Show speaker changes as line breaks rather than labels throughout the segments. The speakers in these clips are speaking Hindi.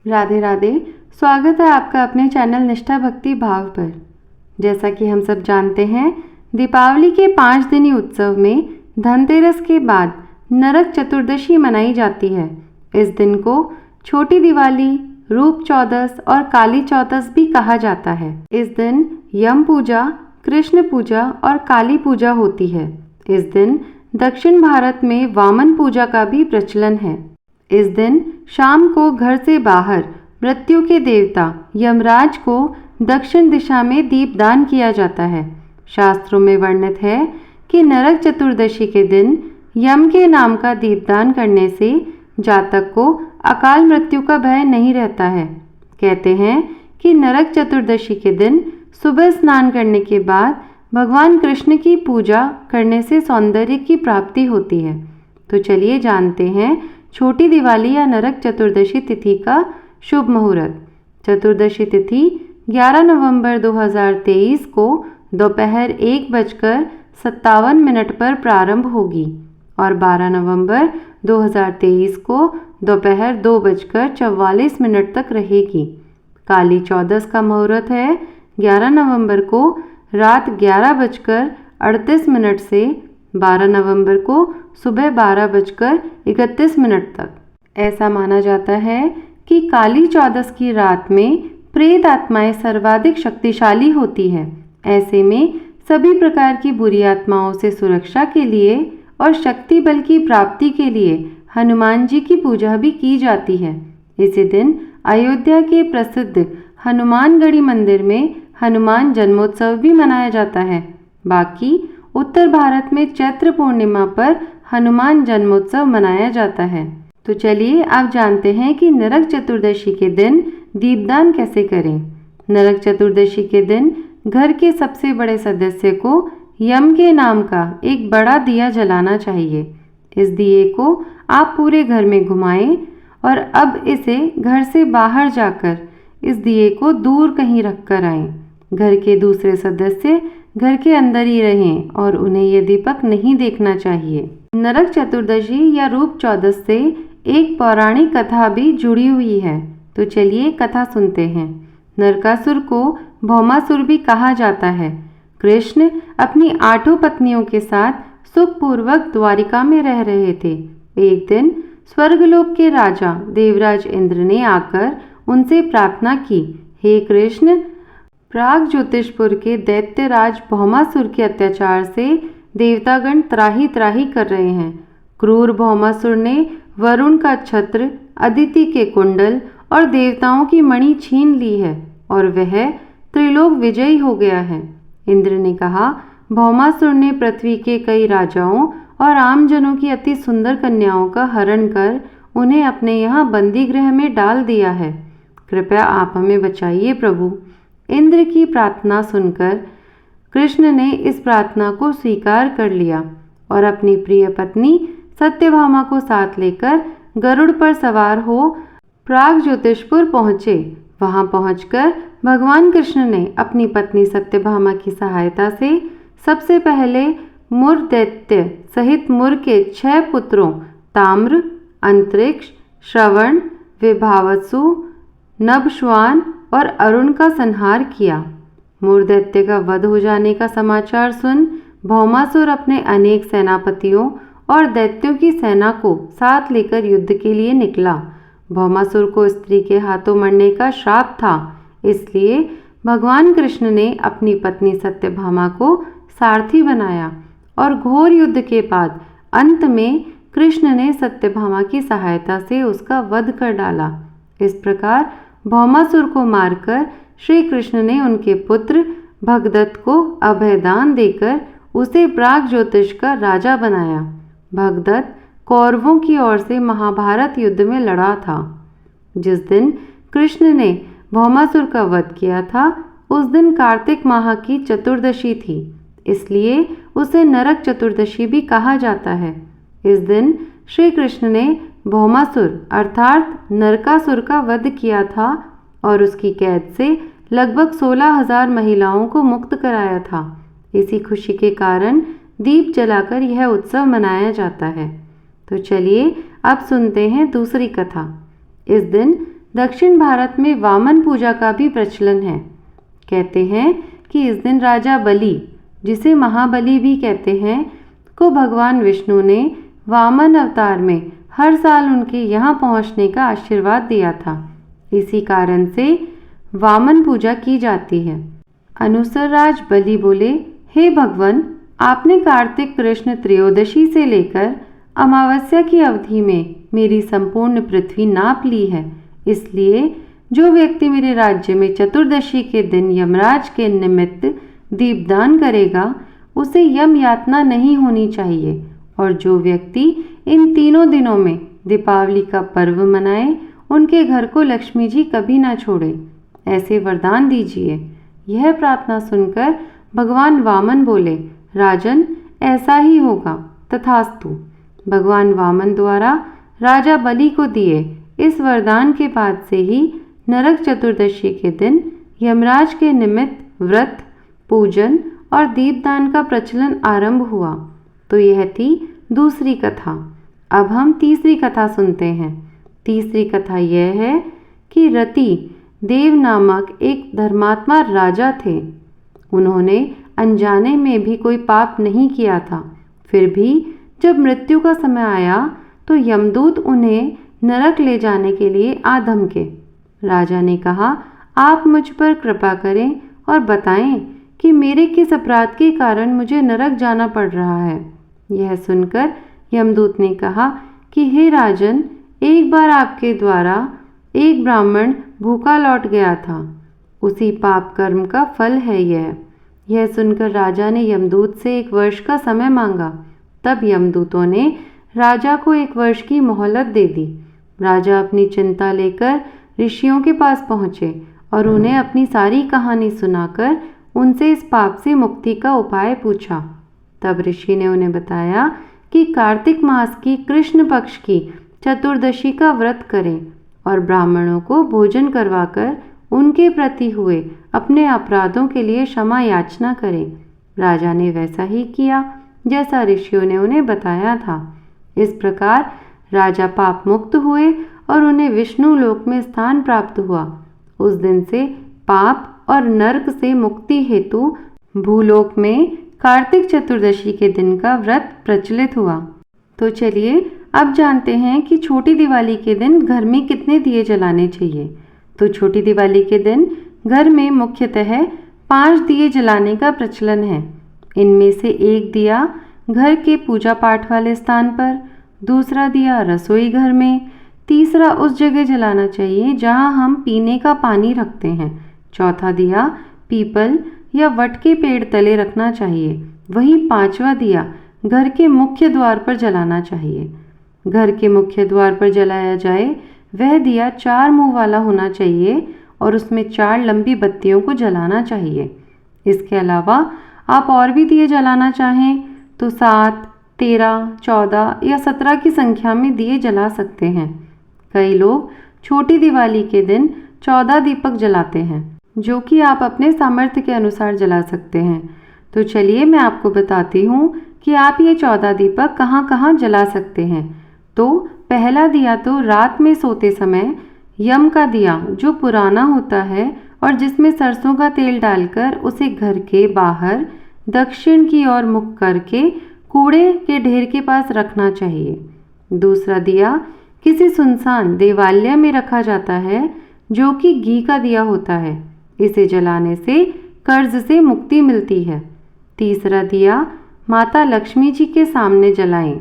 राधे राधे। स्वागत है आपका अपने चैनल निष्ठा भक्ति भाव पर। जैसा कि हम सब जानते हैं, दीपावली के 5 दिनी उत्सव में धनतेरस के बाद नरक चतुर्दशी मनाई जाती है। इस दिन को छोटी दिवाली, रूप चौदस और काली चौदस भी कहा जाता है। इस दिन यम पूजा, कृष्ण पूजा और काली पूजा होती है। इस दिन दक्षिण भारत में वामन पूजा का भी प्रचलन है। इस दिन शाम को घर से बाहर मृत्यु के देवता यमराज को दक्षिण दिशा में दीपदान किया जाता है। शास्त्रों में वर्णित है कि नरक चतुर्दशी के दिन यम के नाम का दीपदान करने से जातक को अकाल मृत्यु का भय नहीं रहता है। कहते हैं कि नरक चतुर्दशी के दिन सुबह स्नान करने के बाद भगवान कृष्ण की पूजा करने से सौंदर्य की प्राप्ति होती है। तो चलिए जानते हैं छोटी दिवाली या नरक चतुर्दशी तिथि का शुभ मुहूर्त। चतुर्दशी तिथि 11 नवंबर 2023 को दोपहर 1:57 पर प्रारंभ होगी और 12 नवंबर 2023 को दोपहर 2:44 तक रहेगी। काली चौदस का मुहूर्त है 11 नवंबर को रात 11:38 से 12 नवंबर को सुबह 12:31 तक। ऐसा माना जाता है कि काली चौदस की रात में प्रेत आत्माएं सर्वाधिक शक्तिशाली होती है। ऐसे में सभी प्रकार की बुरी आत्माओं से सुरक्षा के लिए और शक्ति बल की प्राप्ति के लिए हनुमान जी की पूजा भी की जाती है। इसी दिन अयोध्या के प्रसिद्ध हनुमानगढ़ी मंदिर में हनुमान जन्मोत्सव भी मनाया जाता है। बाकी उत्तर भारत में चैत्र पूर्णिमा पर हनुमान जन्मोत्सव मनाया जाता है। तो चलिए आप जानते हैं कि नरक चतुर्दशी के दिन दीपदान कैसे करें। नरक चतुर्दशी के दिन घर के सबसे बड़े सदस्य को यम के नाम का एक बड़ा दिया जलाना चाहिए। इस दिए को आप पूरे घर में घुमाएं और अब इसे घर से बाहर जाकर इस दिए को दूर कहीं रख कर आएं। घर के दूसरे सदस्य घर के अंदर ही रहें और उन्हें यह दीपक नहीं देखना चाहिए। नरक चतुर्दशी या रूप चौदस से एक पौराणिक कथा भी जुड़ी हुई है। तो चलिए कथा सुनते हैं। नरकासुर को भौमासुर भी कहा जाता है। कृष्ण अपनी 8 पत्नियों के साथ सुखपूर्वक द्वारिका में रह रहे थे। एक दिन स्वर्गलोक के राजा देवराज इंद्र ने आकर उनसे प्रार्थना की, हे कृष्ण, प्राग ज्योतिषपुर के दैत्यराज भौमासुर के अत्याचार से देवतागण त्राही त्राही कर रहे हैं। क्रूर भौमासुर ने वरुण का छत्र, अदिति के कुंडल और देवताओं की मणि छीन ली है और वह त्रिलोक विजयी हो गया है। इंद्र ने कहा, भौमासुर ने पृथ्वी के कई राजाओं और आमजनों की अति सुंदर कन्याओं का हरण कर उन्हें अपने यहाँ बंदी गृह में डाल दिया है। कृपया आप हमें बचाइए प्रभु। इंद्र की प्रार्थना सुनकर कृष्ण ने इस प्रार्थना को स्वीकार कर लिया और अपनी प्रिय पत्नी सत्यभामा को साथ लेकर गरुड़ पर सवार हो प्राग ज्योतिषपुर पहुँचे। वहां पहुंचकर भगवान कृष्ण ने अपनी पत्नी सत्यभामा की सहायता से सबसे पहले मुर दैत्य सहित मुर के 6 पुत्रों ताम्र, अंतरिक्ष, श्रवण, विभावसु, नभश्वान और अरुण का संहार किया। मुर दैत्य का वध हो जाने का समाचार सुन भौमासुर अपने अनेक सेनापतियों और दैत्यों की सेना को साथ लेकर युद्ध के लिए निकला। भौमासुर को स्त्री के हाथों मरने का श्राप था, इसलिए भगवान कृष्ण ने अपनी पत्नी सत्यभामा को सारथी बनाया और घोर युद्ध के बाद अंत में कृष्ण ने सत्यभामा की सहायता से उसका वध कर डाला। इस प्रकार भौमासुर को मारकर श्री कृष्ण ने उनके पुत्र भगदत्त को अभयदान देकर उसे प्राग ज्योतिष का राजा बनाया। भगदत्त कौरवों की ओर से महाभारत युद्ध में लड़ा था। जिस दिन कृष्ण ने भौमासुर का वध किया था, उस दिन कार्तिक माह की चतुर्दशी थी, इसलिए उसे नरक चतुर्दशी भी कहा जाता है। इस दिन श्री कृष्ण ने भौमासुर अर्थात नरकासुर का वध किया था और उसकी कैद से लगभग 16,000 महिलाओं को मुक्त कराया था। इसी खुशी के कारण दीप जलाकर यह उत्सव मनाया जाता है। तो चलिए अब सुनते हैं दूसरी कथा। इस दिन दक्षिण भारत में वामन पूजा का भी प्रचलन है। कहते हैं कि इस दिन राजा बलि, जिसे महाबली भी कहते हैं, को भगवान विष्णु ने वामन अवतार में हर साल उनके यहाँ पहुँचने का आशीर्वाद दिया था। इसी कारण से वामन पूजा की जाती है। अनुसरराज बलि बोले, हे भगवान, आपने कार्तिक कृष्ण त्रयोदशी से लेकर अमावस्या की अवधि में मेरी संपूर्ण पृथ्वी नाप ली है। इसलिए जो व्यक्ति मेरे राज्य में चतुर्दशी के दिन यमराज के निमित्त दीपदान करेगा, उसे यम यातना नहीं होनी चाहिए। और जो व्यक्ति इन तीनों दिनों में दीपावली का पर्व मनाए, उनके घर को लक्ष्मी जी कभी ना छोड़े। ऐसे वरदान दीजिए। यह प्रार्थना सुनकर भगवान वामन बोले, राजन, ऐसा ही होगा, तथास्तु। भगवान वामन द्वारा राजा बलि को दिए इस वरदान के बाद से ही नरक चतुर्दशी के दिन यमराज के निमित्त व्रत, पूजन और दीपदान का प्रचलन आरंभ हुआ। तो यह थी दूसरी कथा। अब हम तीसरी कथा सुनते हैं। तीसरी कथा यह है कि रति देव नामक एक धर्मात्मा राजा थे। उन्होंने अनजाने में भी कोई पाप नहीं किया था। फिर भी जब मृत्यु का समय आया तो यमदूत उन्हें नरक ले जाने के लिए आ धमके। राजा ने कहा, आप मुझ पर कृपा करें और बताएं कि मेरे किस अपराध के कारण मुझे नरक जाना पड़ रहा है। यह सुनकर यमदूत ने कहा कि हे राजन, एक बार आपके द्वारा एक ब्राह्मण भूखा लौट गया था। उसी पाप कर्म का फल है यह सुनकर राजा ने यमदूत से 1 वर्ष का समय मांगा। तब यमदूतों ने राजा को 1 वर्ष की मोहलत दे दी। राजा अपनी चिंता लेकर ऋषियों के पास पहुँचे और उन्हें अपनी सारी कहानी सुनाकर उनसे इस पाप से मुक्ति का उपाय पूछा। तब ऋषि ने उन्हें बताया कि कार्तिक मास की कृष्ण पक्ष की चतुर्दशी का व्रत करें और ब्राह्मणों को भोजन करवाकर उनके प्रति हुए अपने अपराधों के लिए क्षमा याचना करें। राजा ने वैसा ही किया जैसा ऋषियों ने उन्हें बताया था। इस प्रकार राजा पाप मुक्त हुए और उन्हें विष्णु लोक में स्थान प्राप्त हुआ। उस दिन से पाप और नरक से मुक्ति हेतु भूलोक में कार्तिक चतुर्दशी के दिन का व्रत प्रचलित हुआ। तो चलिए अब जानते हैं कि छोटी दिवाली के दिन घर में कितने दिए जलाने चाहिए। तो छोटी दिवाली के दिन घर में मुख्यतः 5 दिए जलाने का प्रचलन है। इनमें से एक दिया घर के पूजा पाठ वाले स्थान पर, दूसरा दिया रसोई घर में, तीसरा उस जगह जलाना चाहिए जहां हम पीने का पानी रखते हैं, चौथा दिया पीपल या वट के पेड़ तले रखना चाहिए। वहीं 5वां दिया घर के मुख्य द्वार पर जलाना चाहिए। घर के मुख्य द्वार पर जलाया जाए वह दिया 4 मुंह वाला होना चाहिए और उसमें 4 लंबी बत्तियों को जलाना चाहिए। इसके अलावा आप और भी दिए जलाना चाहें तो 7, 13, 14 या 17 की संख्या में दिए जला सकते हैं। कई लोग छोटी दिवाली के दिन 14 दीपक जलाते हैं, जो कि आप अपने सामर्थ्य के अनुसार जला सकते हैं। तो चलिए मैं आपको बताती हूँ कि आप ये 14 दीपक कहाँ कहाँ जला सकते हैं। तो पहला दिया तो रात में सोते समय यम का दिया, जो पुराना होता है और जिसमें सरसों का तेल डालकर उसे घर के बाहर दक्षिण की ओर मुख करके कूड़े के ढेर के पास रखना चाहिए। दूसरा दिया किसी सुनसान देवालय में रखा जाता है, जो कि घी का दिया होता है। इसे जलाने से कर्ज से मुक्ति मिलती है। तीसरा दिया माता लक्ष्मी जी के सामने जलाएं।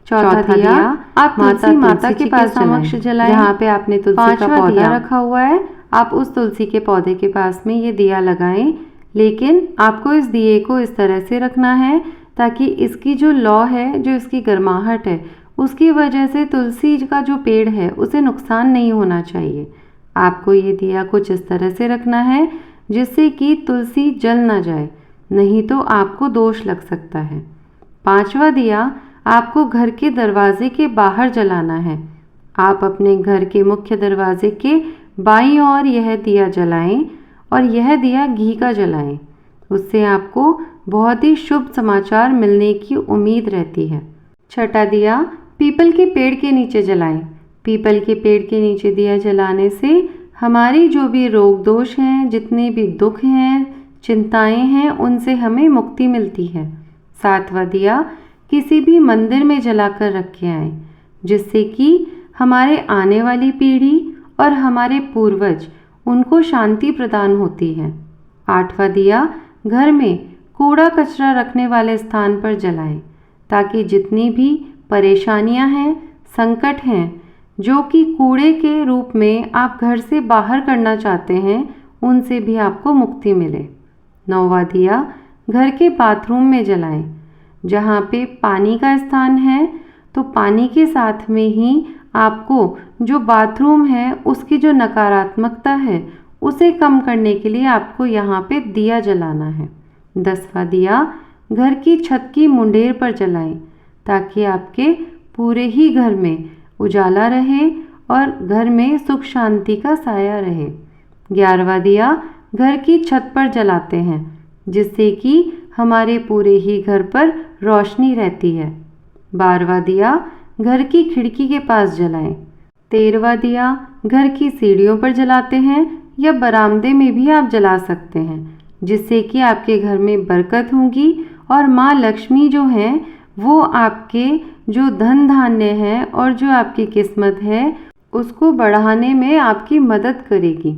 चौथा दिया आप माता के पास समक्ष जलाएं, जहाँ पे आपने तुलसी का पौधा रखा हुआ है, आप उस तुलसी के पौधे के पास में ये दिया लगाएं। लेकिन आपको इस दिए को इस तरह से रखना है ताकि इसकी जो लौ है, जो इसकी गर्माहट है, उसकी वजह से तुलसी का जो पेड़ है उसे नुकसान नहीं होना चाहिए। आपको ये दिया कुछ इस तरह से रखना है जिससे कि तुलसी जल ना जाए, नहीं तो आपको दोष लग सकता है। 5वां दिया आपको घर के दरवाजे के बाहर जलाना है। आप अपने घर के मुख्य दरवाजे के बाईं ओर यह दिया जलाएं और यह दिया घी का जलाएं। उससे आपको बहुत ही शुभ समाचार मिलने की उम्मीद रहती है। छठा दिया पीपल के पेड़ के नीचे जलाएं। पीपल के पेड़ के नीचे दिया जलाने से हमारी जो भी रोग दोष हैं, जितने भी दुख हैं, चिंताएं हैं, उनसे हमें मुक्ति मिलती है। 7वां दिया किसी भी मंदिर में जलाकर रखे आएं, जिससे कि हमारे आने वाली पीढ़ी और हमारे पूर्वज उनको शांति प्रदान होती है। 8वां दिया घर में कूड़ा कचरा रखने वाले स्थान पर जलाएं, ताकि जितनी भी परेशानियां हैं, संकट हैं, जो कि कूड़े के रूप में आप घर से बाहर करना चाहते हैं, उनसे भी आपको मुक्ति मिले। 9वां दिया घर के बाथरूम में जलाएं। जहाँ पे पानी का स्थान है, तो पानी के साथ में ही आपको जो बाथरूम है उसकी जो नकारात्मकता है उसे कम करने के लिए आपको यहाँ पे दिया जलाना है। 10वां दिया घर की छत की मुंडेर पर जलाएं, ताकि आपके पूरे ही घर में उजाला रहे और घर में सुख शांति का साया रहे। 11वां दिया घर की छत पर जलाते हैं, जिससे कि हमारे पूरे ही घर पर रोशनी रहती है। 12वां दिया घर की खिड़की के पास जलाएं। 13वां दिया घर की सीढ़ियों पर जलाते हैं या बरामदे में भी आप जला सकते हैं, जिससे कि आपके घर में बरकत होगी और माँ लक्ष्मी जो हैं वो आपके जो धन धान्य है और जो आपकी किस्मत है उसको बढ़ाने में आपकी मदद करेगी।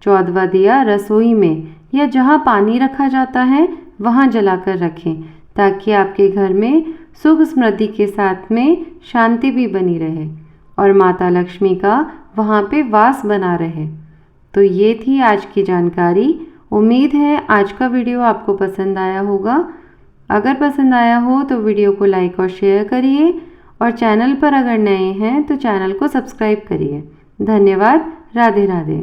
14वां दिया रसोई में या जहाँ पानी रखा जाता है वहाँ जलाकर रखें, ताकि आपके घर में सुख समृद्धि के साथ में शांति भी बनी रहे और माता लक्ष्मी का वहाँ पे वास बना रहे। तो ये थी आज की जानकारी। उम्मीद है आज का वीडियो आपको पसंद आया होगा। अगर पसंद आया हो तो वीडियो को लाइक और शेयर करिए और चैनल पर अगर नए हैं तो चैनल को सब्सक्राइब करिए। धन्यवाद। राधे राधे।